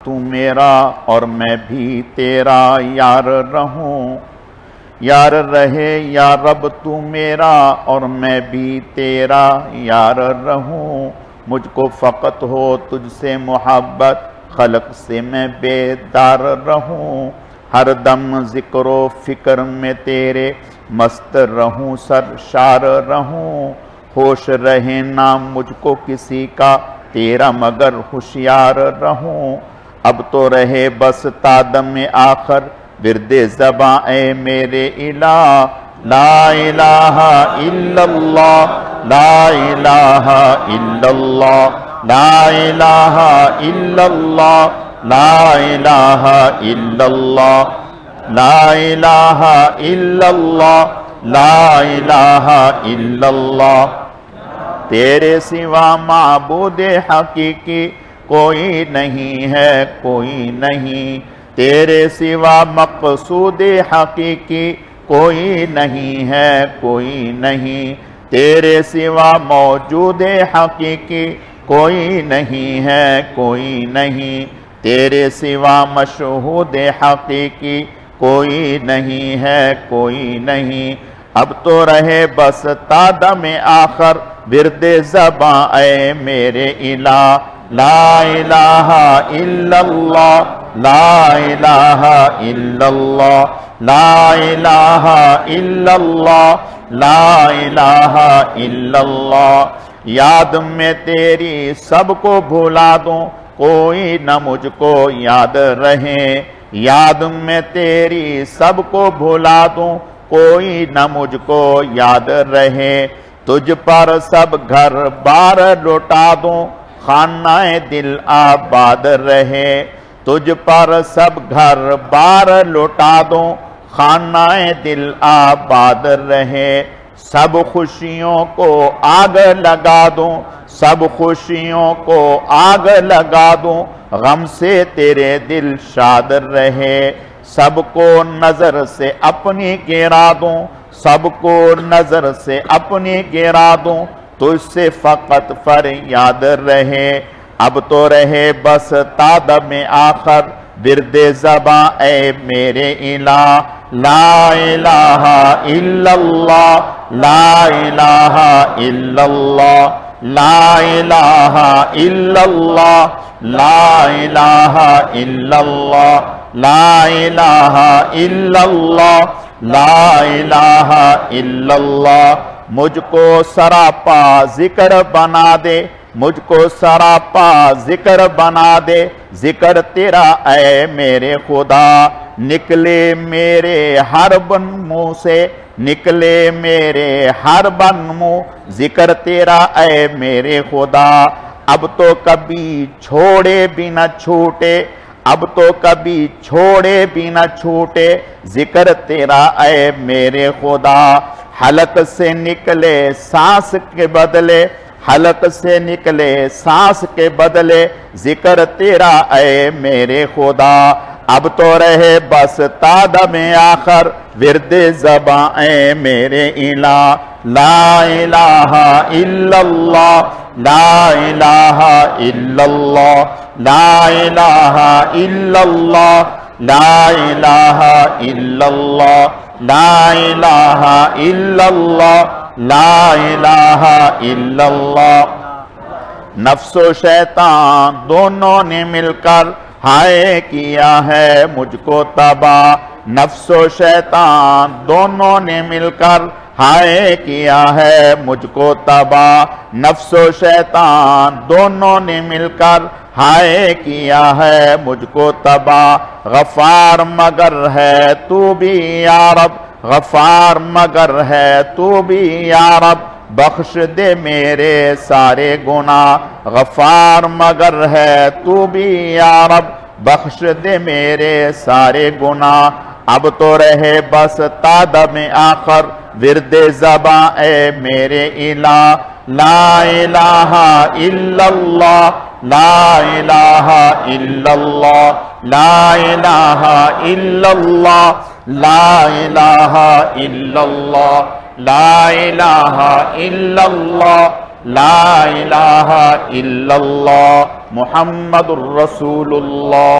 तू मेरा और मैं भी तेरा यार रहूं, यार रहे या रब तू मेरा और मैं भी तेरा यार रहूं। मुझको फ़कत हो तुझसे मोहब्बत, खलक से मैं बेदार रहूं। हर दम ज़िक्रो फ़िक्र में तेरे मस्त रहूं, सरशार रहूं। होश रहे ना मुझको किसी का, तेरा मगर होशियार रहूं। अब तो रहे बस तादम आखर, विरदे ज़बां ए मेरे इला। ला इलाहा इल्लल्लाह, ला इलाहा इल्लल्लाह, ला इलाहा इल्लल्लाह, ला इलाहा इल्लल्लाह, ला इलाहा इल्लल्लाह, ला इलाहा इल्लल्लाह। तेरे सिवा माबूदे हकीकी कोई नहीं है, कोई नहीं। तेरे सिवा मक़सूदे हकीकी कोई नहीं है, कोई नहीं। तेरे सिवा मौजूदे हकीकी कोई नहीं है, कोई नहीं। तेरे सिवा मशहूदे हकीकी कोई नहीं है, कोई नहीं। अब तो रहे बस तादम आखर, विरदे ज़बां ए मेरे इला। ला इलाहा इल्लल्लाह, ला इलाहा इल्लल्लाह, ला इलाहा इल्लल्लाह, ला इलाहा इल्लल्लाह। याद में तेरी सबको भुला दूं, कोई न मुझको याद रहे। याद में तेरी सबको भुला दूं, कोई न मुझको याद रहे। तुझ पर सब घर बार लौटा दूं, खानाए दिल आबाद रहे। तुझ पर सब घर बार लौटा दूं, खानाए दिल आबाद रहे। सब खुशियों को आग लगा दूं, सब खुशियों को आग लगा दूं। गम से तेरे दिल शाद रहे। सबको नजर से अपनी गिरा दूं, सबको नजर से अपनी गिरा दूं। तुझसे फ़कत फरियाद रहे। अब तो रहे बस तादम आखर, विरदे ज़बां ए मेरे इला। ला इलाहा इल्लल्लाह, ला इलाहा इल्लल्लाह, ला इलाहा इल्लल्लाह, ला इलाहा इल्लल्लाह, ला इलाहा इल्लल्लाह, ला इलाहा इल्लल्लाह। मुझको सरापा जिक्र बना दे, मुझको सरापा जिक्र बना दे। जिक्र तेरा ऐ मेरे खुदा, निकले मेरे हर बन मुँह से, निकले मेरे हर बन मुँह। जिक्र तेरा ऐ मेरे खुदा, अब तो कभी छोड़े भी न छूटे, अब तो कभी छोड़े भी न छूटे। जिक्र तेरा ऐ मेरे खुदा। हलक से निकले सांस के बदले, हलक से निकले सांस के बदले। जिक्र तेरा ऐ मेरे खुदा। अब तो रहे बस तादम आखर, विरदे ज़बां ए मेरे इला। ला इलाहा इल्लल्लाह, ला इलाहा इल्लल्लाह, ला इलाहा इल्लल्लाह, ला इलाहा इल्लल्लाह, ला इलाहा इल्लल्लाह, ला इलाहा इल्लल्लाह। नफ्सो शैतान दोनों ने मिलकर हाय किया है मुझको तबाह। नफ्सो शैतान दोनों ने मिलकर हाय किया है मुझको तबाह। नफ्सो शैतान दोनों ने मिलकर हाय किया है मुझको तबाह। गफ़ार मगर है तू भी या रब, गफ़ार मगर है तू भी या रब। बख्श दे मेरे सारे गुनाह, गफ़ार मगर है तू भी या रब। बख्श दे मेरे सारे गुनाह। अब तो रहे बस तादम आखर, विरदे ज़बां ए मेरे इला। ला इलाहा इल्लल्लाह, ला इलाहा इल्लल्लाह, ला इलाहा इल्लल्लाह, ला इलाहा इल्लल्लाह, ला इलाहा इल्लल्लाह, ला इलाहा इल्लल्लाह मुहम्मदुर रसूलुल्लाह।